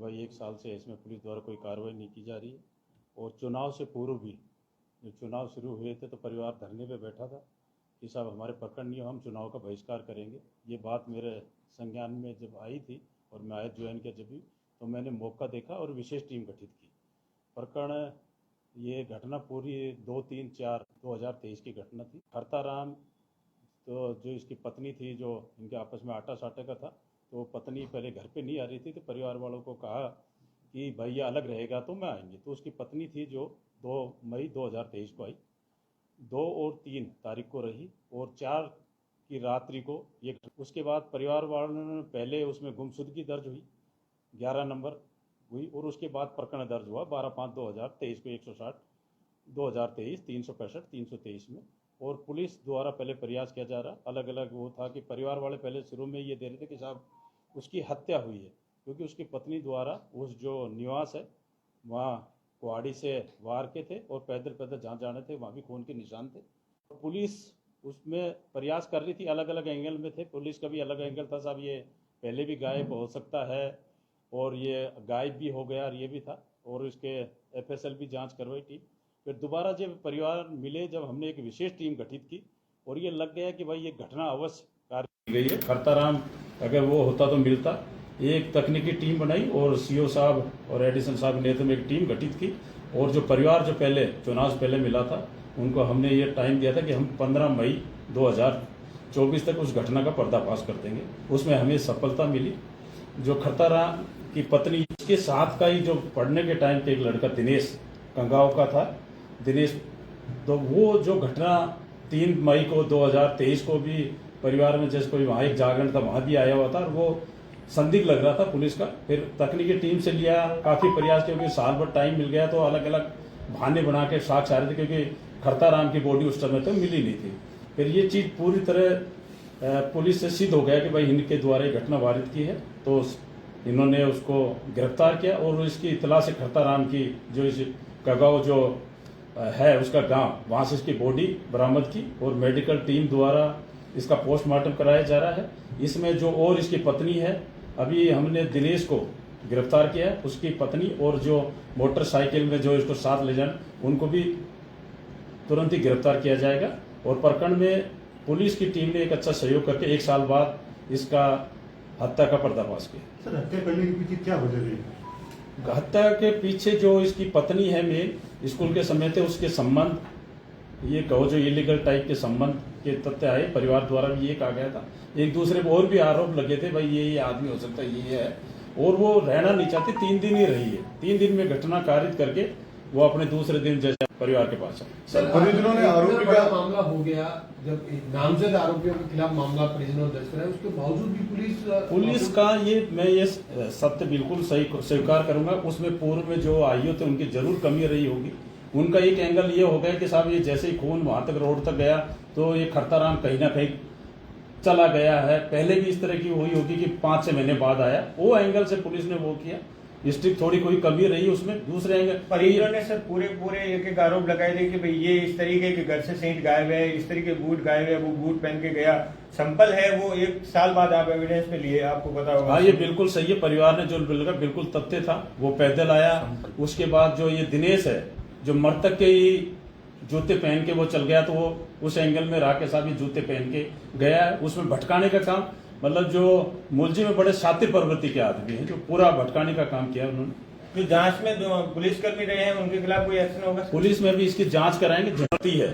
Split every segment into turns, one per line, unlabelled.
भाई 1 साल से इसमें पुलिस द्वारा कोई कार्रवाई नहीं की जा रही है और चुनाव से पूर्व भी जब चुनाव शुरू हुए थे तो परिवार धरने पे बैठा था कि साहब हमारे प्रकरण नहीं हो, हम चुनाव का बहिष्कार करेंगे। ये बात मेरे संज्ञान में जब आई थी और मैं आयत ज्वाइन किया जब भी, तो मैंने मौका देखा और विशेष टीम गठित की। प्रकरण ये घटना पूरी 2-3-4-2023 की घटना थी। खरताराम तो जो इसकी पत्नी थी, जो इनके आपस में आटा साटे का था, तो पत्नी पहले घर पे नहीं आ रही थी, तो परिवार वालों को कहा कि भैया अलग रहेगा तो मैं आएंगे। तो उसकी पत्नी थी जो 2 मई 2023 को आई, 2 और 3 तारीख को रही और 4 की रात्रि को ये। उसके बाद परिवार वालों ने पहले उसमें गुमशुदगी दर्ज हुई 11 नंबर हुई और उसके बाद प्रकरण दर्ज हुआ 12/5/2023 को 160 2023 365 323 में। और पुलिस द्वारा पहले प्रयास किया जा रहा, अलग अलग वो था कि परिवार वाले पहले शुरू में ये दे रहे थे कि साहब उसकी हत्या हुई है, क्योंकि उसकी पत्नी द्वारा उस जो निवास है वहाँ कुहाड़ी से वार के थे और पैदल पैदल जहाँ जाने थे वहाँ भी खून के निशान थे। पुलिस उसमें प्रयास कर रही थी, अलग अलग एंगल में थे। पुलिस का भी अलग एंगल था, साहब ये पहले भी गायब हो सकता है और ये गायब भी हो गया और ये भी था, और उसके FSL भी जांच करवाई टीम। फिर दोबारा जब परिवार मिले, जब हमने एक विशेष टीम गठित की और ये लग गया कि भाई ये घटना अवश्य कार्य की गई है। खरताराम अगर वो होता तो मिलता। एक तकनीकी टीम बनाई और CO साहब और एडिशन साहब ने तो एक टीम गठित की, और जो परिवार जो पहले चुनाव से पहले मिला था उनको हमने ये टाइम दिया था कि हम 15 मई 2024 तक उस घटना का पर्दाफाश कर देंगे। उसमें हमें सफलता मिली। जो खरताराम की पत्नी के साथ का ही जो पढ़ने के टाइम पे एक लड़का दिनेश कंगाव का था, दिनेश, तो वो जो घटना 3 मई को 2023 को भी परिवार में जैसे कोई वहाँ एक जागरण था वहाँ भी आया हुआ था और वो संदिग्ध लग रहा था पुलिस का। फिर तकनीकी टीम से लिया, काफ़ी प्रयास, क्योंकि साल भर टाइम मिल गया तो अलग अलग बहाने बना के साक्ष्य आ रहे थे, क्योंकि खरताराम की बॉडी उस समय तो मिली नहीं थी। फिर ये चीज़ पूरी तरह पुलिस से सिद्ध हो गया कि भाई इनके द्वारा ये घटना वारित की है, तो इन्होंने उसको गिरफ्तार किया और इसकी इतला से खरताराम की जो इस कगाव जो है उसका गांव, वहां से इसकी बॉडी बरामद की और मेडिकल टीम द्वारा इसका पोस्टमार्टम कराया जा रहा है। इसमें जो और इसकी पत्नी है, अभी हमने दिनेश को गिरफ्तार किया है, उसकी पत्नी और जो मोटरसाइकिल में जो इसको साथ ले जाए उनको भी तुरंत ही गिरफ्तार किया जाएगा। और प्रकरण में पुलिस की टीम ने एक अच्छा सहयोग करके 1 साल बाद इसका हत्या का पर्दाफाश किया।
सर, हत्या करने के पीछे क्या वजह रही?
हत्या के पीछे जो इसकी पत्नी है मेन, स्कूल के समय थे उसके संबंध, ये कहो जो इलीगल टाइप के संबंध के तथ्य आए। परिवार द्वारा भी ये कहा गया था, एक दूसरे पर और भी आरोप लगे थे, भाई ये आदमी हो सकता है ये है, और वो रहना नहीं चाहती। 3 दिन ही रही है, 3 दिन में घटना कारित करके वो अपने दूसरे दिन जैसे परिवार के पास है।
सर, परिजनों ने आरोपी का
मामला हो गया, जब नामजद आरोपियों के खिलाफ मामला परिजनों दर्ज कराया, उसके बावजूद भी पुलिस
का मैं ये सत्य बिल्कुल सही स्वीकार करूंगा, उसमें पूर्व में जो आईओ थे उनकी जरूर कमी रही होगी। उनका एक एंगल ये हो गया कि साहब ये जैसे ही खून वहां तक रोड तक गया तो ये खरताराम कहीं ना कहीं चला गया है। पहले भी इस तरह की हुई होगी कि 5-6 महीने बाद आया, वो एंगल से पुलिस ने वो किया। स्ट्रिक्ट थोड़ी कोई कमी रही उसमें। दूसरे एंगल
परिजनों ने सर पूरे एक आरोप लगाए थे कि भाई ये इस तरीके के घर से सेंट गायब है, इस तरीके बूट गायब है, वो बूट पहन के गया, संपल है, वो 1 साल बाद आप एविडेंस में लिए, आपको पता होगा।
हाँ, ये बिल्कुल सही है। परिवार ने जो लगा बिल्कुल तथ्य था, वो पैदल आया। उसके बाद जो ये दिनेश है, जो मृतक के ही जूते पहन के वो चल गया, तो वो उस एंगल में राकेश साहब भी जूते पहन के गया है। उसमें भटकाने का काम, मतलब जो मुलजिम में बड़े शातिर प्रवृत्ति के आदमी हैं, जो पूरा भटकाने का काम किया उन्होंने।
जो जांच में जो पुलिसकर्मी रहे हैं उनके खिलाफ कोई एक्शन होगा?
पुलिस में भी इसकी जांच कराएंगे, जरूरत है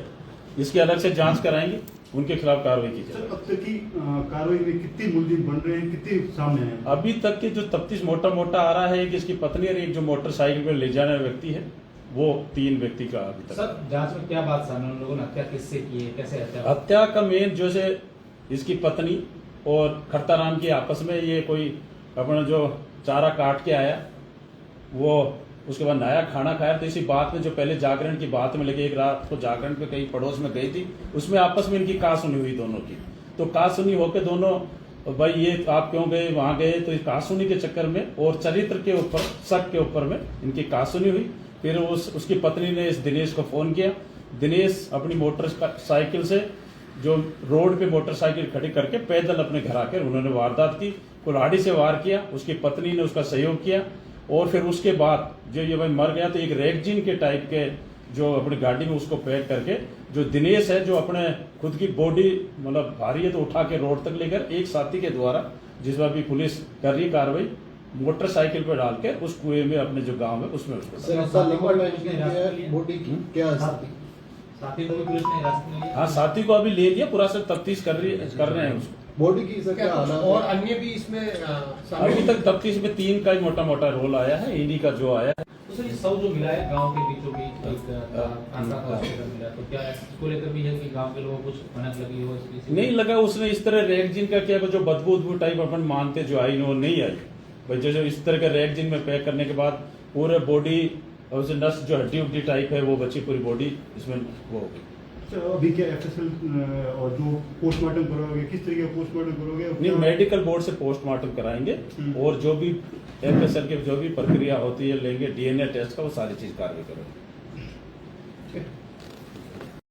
इसकी, अलग से जांच कराएंगे, उनके खिलाफ कार्रवाई की जाएगी।
अब तक की कार्रवाई में कितने मुलजिम बन रहे हैं, कितने सामने हैं?
अभी तक के जो तफ्तीश मोटा मोटा आ रहा है कि इसकी पत्नी और एक जो मोटरसाइकिल पर ले जाने वाला व्यक्ति है, वो 3 व्यक्ति का अभी तक।
सर, जांच में क्या बात सामने, उन लोगों ने हत्या किससे की है, कैसे
हत्या का मेन जो से इसकी पत्नी और खरताराम की आपस में ये कोई अपना जो चारा काट के आया, वो उसके बाद नया खाना खाया, तो इसी बात में जो पहले जागरण की बात में लगे, एक रात को जागरण पे कहीं पड़ोस में गई थी, उसमें आपस में इनकी कहा सुनी हुई दोनों की। तो कहा सुनी होकर दोनों, भाई ये आप क्यों गए वहां गए, तो इस कहा सुनी के चक्कर में और चरित्र के ऊपर, शक के ऊपर में इनकी कहा सुनी हुई। फिर उसकी पत्नी ने इस दिनेश को फोन किया। दिनेश अपनी मोटरसाइकिल से जो रोड पे मोटरसाइकिल खड़ी करके पैदल अपने घर आकर उन्होंने वारदात की, कुल्हाड़ी से वार किया। उसकी पत्नी ने उसका सहयोग किया और फिर उसके बाद जो ये भाई मर गया तो एक रेगजिन के टाइप के जो अपनी गाड़ी में उसको पैक करके जो दिनेश है जो अपने खुद की बॉडी मतलब भारी है तो उठा के रोड तक लेकर एक साथी के द्वारा जिस बार भी पुलिस कर रही कार्रवाई मोटरसाइकिल पर डाल के उस कुएं में अपने जो गांव है उसमें उसको
सर इसका लंबा टाइम के लिए बॉडी क्या है
साथी को भी पुलिस ने हिरासत में लिया।
हाँ साथी को अभी ले लिया पूरा से तफ्तीश कर रहे हैं उसको।
बॉडी की सर क्या हालत
और
है?
अन्य भी इसमें
अभी तक तफ्तीश में 3 का ही मोटा मोटा रोल आया है इन्हीं का जो आया है।
तो सर ये शव जो मिला है गांव के बीचों बीच एक आंध्रा का हॉस्पिटल मिला, तो क्या इसको लेकर भी है कि गांव के लोगों को कुछ भनक लगी हो इसकी?
नहीं लगा उसने इस तरह रेगजिन का क्या जो बदबू टाइप अपन मानते जो आई वो नहीं आई भाई जो इस तरह के रेगजिन में पैक करने के बाद पूरे बॉडी और उसे नस जो हड्डी उड्डी टाइप है वो बची पूरी बॉडी इसमें वो होगी।
सर अभी क्या एफएसएल और जो पोस्टमार्टम करोगे किस तरीके का पोस्टमार्टम करोगे?
नहीं मेडिकल बोर्ड से पोस्टमार्टम कराएंगे और जो भी एफएसएल की जो भी प्रक्रिया होती है लेंगे डीएनए टेस्ट का वो सारी चीज कार्रवाई करेंगे।